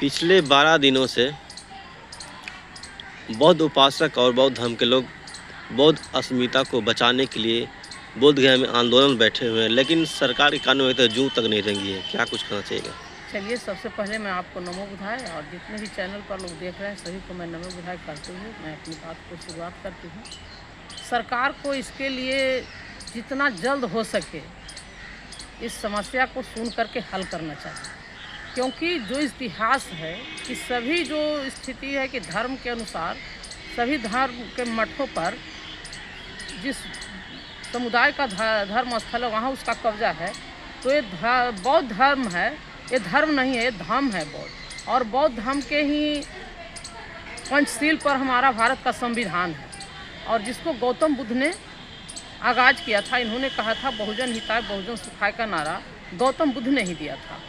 पिछले 12 दिनों से बौद्ध उपासक और बौद्ध धर्म के लोग बौद्ध अस्मिता को बचाने के लिए बोध गया में आंदोलन बैठे हुए हैं, लेकिन सरकार के कानों में तो जू तक नहीं रंगी है। क्या कुछ कहना चाहिए? चलिए, सबसे पहले मैं आपको नमो बुधाए और जितने भी चैनल पर लोग देख रहे हैं सभी को मैं नमो बुधाए करते हुए मैं अपनी बात को शुरुआत करती हूँ। सरकार को इसके लिए जितना जल्द हो सके इस समस्या को सुन करके हल करना चाहिए, क्योंकि जो इतिहास है कि सभी जो स्थिति है कि धर्म के अनुसार सभी धर्म के मठों पर जिस समुदाय का धर्म स्थल है वहाँ उसका कब्जा है। तो ये बौद्ध धर्म है, ये धर्म नहीं है, ये धाम है बौद्ध। और बौद्ध धर्म के ही पंचशील पर हमारा भारत का संविधान है, और जिसको गौतम बुद्ध ने आगाज किया था। इन्होंने कहा था बहुजन हिताय बहुजन सुखाय का नारा गौतम बुद्ध ने ही दिया था।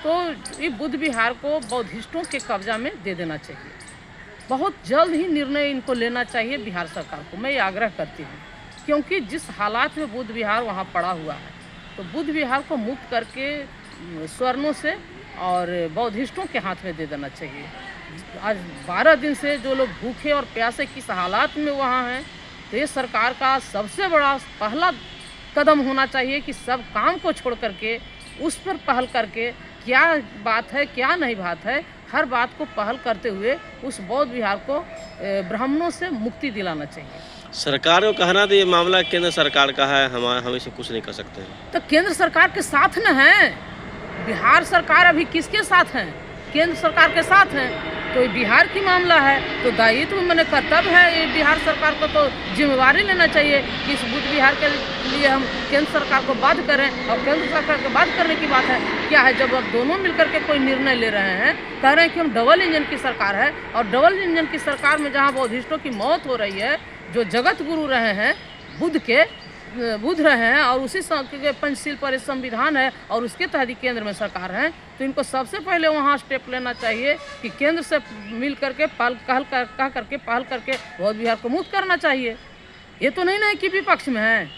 तो ये बुद्ध विहार को बौद्धिस्टों के कब्जा में दे देना चाहिए। बहुत जल्द ही निर्णय इनको लेना चाहिए बिहार सरकार को, मैं ये आग्रह करती हूँ, क्योंकि जिस हालात में बुद्ध विहार वहाँ पड़ा हुआ है, तो बुद्ध विहार को मुक्त करके स्वर्णों से और बौद्धिस्टों के हाथ में दे देना चाहिए। आज 12 दिन से जो लोग भूखे और प्यासे किस हालात में वहाँ हैं, तो ये सरकार का सबसे बड़ा पहला कदम होना चाहिए कि सब काम को छोड़ करके उस पर पहल करके क्या बात है क्या नहीं बात है, हर बात को पहल करते हुए उस बौद्ध विहार को ब्राह्मणों से मुक्ति दिलाना चाहिए। सरकार को कहना तो ये मामला केंद्र सरकार का है, हम इसे कुछ नहीं कर सकते हैं। तो केंद्र सरकार के साथ न है, बिहार सरकार अभी किसके साथ है? केंद्र सरकार के साथ है। तो ये बिहार की मामला है, तो दायित्व मैंने कर्तव्य है ये बिहार सरकार को तो जिम्मेवारी लेना चाहिए कि इस बुद्ध विहार के लिए हम केंद्र सरकार को बाध्य करें। और केंद्र सरकार को बाध्य करने की बात है क्या है, जब अब दोनों मिलकर के कोई निर्णय ले रहे हैं, कह रहे हैं कि हम डबल इंजन की सरकार है, और डबल इंजन की सरकार में जहाँ बौद्धिस्टों की मौत हो रही है, जो जगत गुरु रहे हैं बुद्ध रहे हैं, और उसी पंचशील पर संविधान है और उसके तहत केंद्र में सरकार है, तो इनको सबसे पहले वहाँ स्टेप लेना चाहिए कि केंद्र से मिल करके कह करके पहल करके बौद्ध विहार को मुक्त करना चाहिए। ये तो नहीं ना कि विपक्ष में है,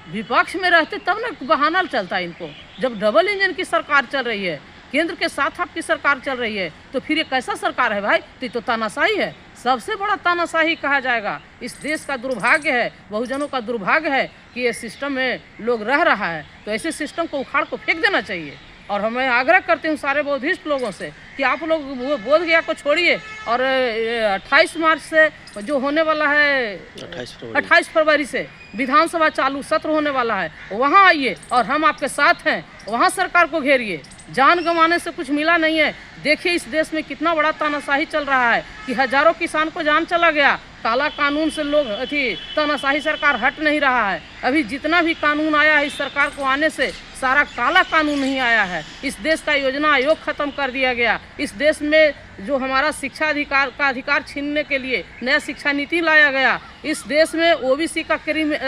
विपक्ष में रहते तब ना बहाना चलता है इनको। जब डबल इंजन की सरकार चल रही है, केंद्र के साथ आपकी सरकार चल रही है, तो फिर ये कैसा सरकार है भाई? तो ये तो तानाशाही है, सबसे बड़ा तानाशाही कहा जाएगा। इस देश का दुर्भाग्य है, बहुजनों का दुर्भाग्य है कि ये सिस्टम में लोग रह रहा है, तो ऐसे सिस्टम को उखाड़ को फेंक देना चाहिए। और हमें आग्रह करती हूँ सारे बौद्धिस्ट लोगों से कि आप लोग बोध गया को छोड़िए और 28 मार्च से जो होने वाला है 28 फरवरी से विधानसभा चालू सत्र होने वाला है, वहाँ आइए और हम आपके साथ हैं। वहाँ सरकार को घेरिए, जान गंवाने से कुछ मिला नहीं है। देखिए इस देश में कितना बड़ा तानाशाही चल रहा है कि हजारों किसान को जान चला गया। काला कानून से लोग तानाशाही सरकार हट नहीं रहा है। अभी जितना भी कानून आया है इस सरकार को आने से सारा काला कानून नहीं आया है। इस देश का योजना आयोग खत्म कर दिया गया। इस देश में जो हमारा शिक्षा अधिकार का अधिकार छीनने के लिए नया शिक्षा नीति लाया गया। इस देश में ओबीसी का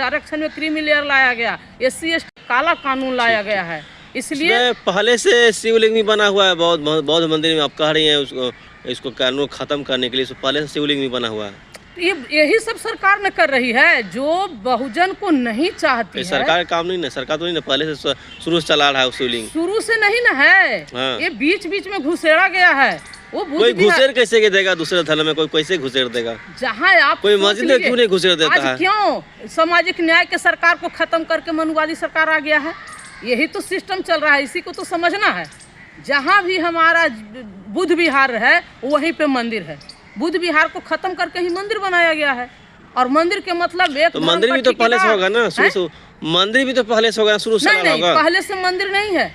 आरक्षण में क्रीमी लेयर लाया गया। SC ST काला कानून लाया गया है। इसलिए पहले से शिवलिंग भी बना हुआ है बौद्ध मंदिर में। आप कह रही हैं इसको कानून खत्म करने के लिए पहले से शिवलिंग भी बना हुआ है। यही सब सरकार न कर रही है जो बहुजन को नहीं चाहती है। सरकार का काम नहीं ना, सरकार तो नहीं ना, पहले से शुरू से चला रहा है शिवलिंग। शुरू से नहीं ना है। हाँ। ये बीच बीच में घुसेड़ा गया है। वो कोई घुसेड़ कैसे देगा दूसरे धर्म में? कोई कैसे घुसेड़ देगा? जहाँ आप कोई मस्जिद क्यों नहीं घुसेड़ देता है? क्यों सामाजिक न्याय के सरकार को खत्म करके मनुवादी सरकार आ गया है? यही तो सिस्टम चल रहा है, इसी को तो समझना है। जहाँ भी हमारा बुद्ध विहार है वहीं पे मंदिर है। बुद्ध विहार को खत्म करके ही मंदिर बनाया गया है। और मंदिर के मतलब एक तो मंदिर भी तो पहले से होगा ना, मंदिर भी तो पहले से होगा, शुरू से होगा। पहले से मंदिर नहीं है।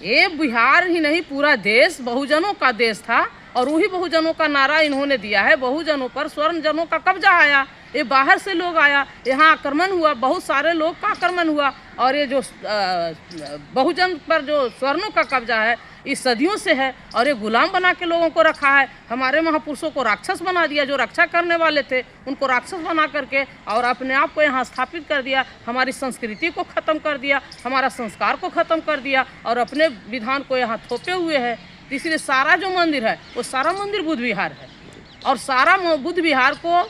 ये बिहार ही नहीं पूरा देश बहुजनों का देश था, और वही बहुजनों का नारा इन्होंने दिया है। बहुजनों पर स्वर्ण जनों का कब्जा आया, ये बाहर से लोग आया, यहाँ आक्रमण हुआ, बहुत सारे लोग का आक्रमण हुआ। और ये जो बहुजन पर जो स्वर्णों का कब्जा है इस सदियों से है, और ये गुलाम बना के लोगों को रखा है। हमारे महापुरुषों को राक्षस बना दिया, जो रक्षा करने वाले थे उनको राक्षस बना करके और अपने आप को यहाँ स्थापित कर दिया। हमारी संस्कृति को ख़त्म कर दिया, हमारा संस्कार को ख़त्म कर दिया, और अपने विधान को यहाँ थोपे हुए है। इसलिए सारा जो मंदिर है वो सारा मंदिर बुद्ध विहार है, और सारा बुद्ध विहार को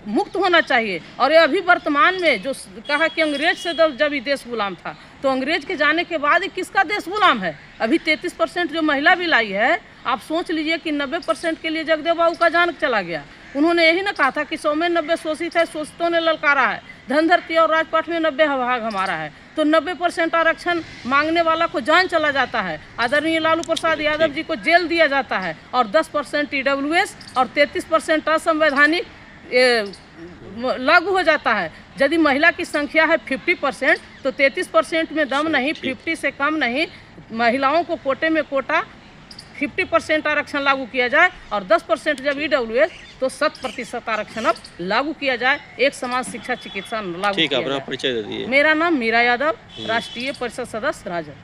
मुक्त होना चाहिए। और ये अभी वर्तमान में जो कहा कि अंग्रेज से जब ये देश गुलाम था, तो अंग्रेज के जाने के बाद ये किसका देश गुलाम है? अभी 33% जो महिला भी लाई है, आप सोच लीजिए कि 90% के लिए जगदेव बाबू का जान चला गया। उन्होंने यही ना कहा था कि 100 में 90 शोषित है, शोषितों ने ललकारा है, धन धरती और राजपाट में 90 भाग हमारा है। तो 90% आरक्षण मांगने वाला को जान चला जाता है। आदरणीय लालू प्रसाद यादव जी को जेल दिया जाता है और 10% EWS और 33% असंवैधानिक लागू हो जाता है। यदि महिला की संख्या है 50% तो 33% में दम नहीं, 50 से कम नहीं, महिलाओं को कोटे में कोटा 50% आरक्षण लागू किया जाए और 10% जब EWS तो 100% आरक्षण अब लागू किया जाए। एक समान शिक्षा चिकित्सा लागू ठीक है, किया अपना जाए। परिचय दे दिए। मेरा नाम मीरा यादव, राष्ट्रीय परिषद सदस्य राजद।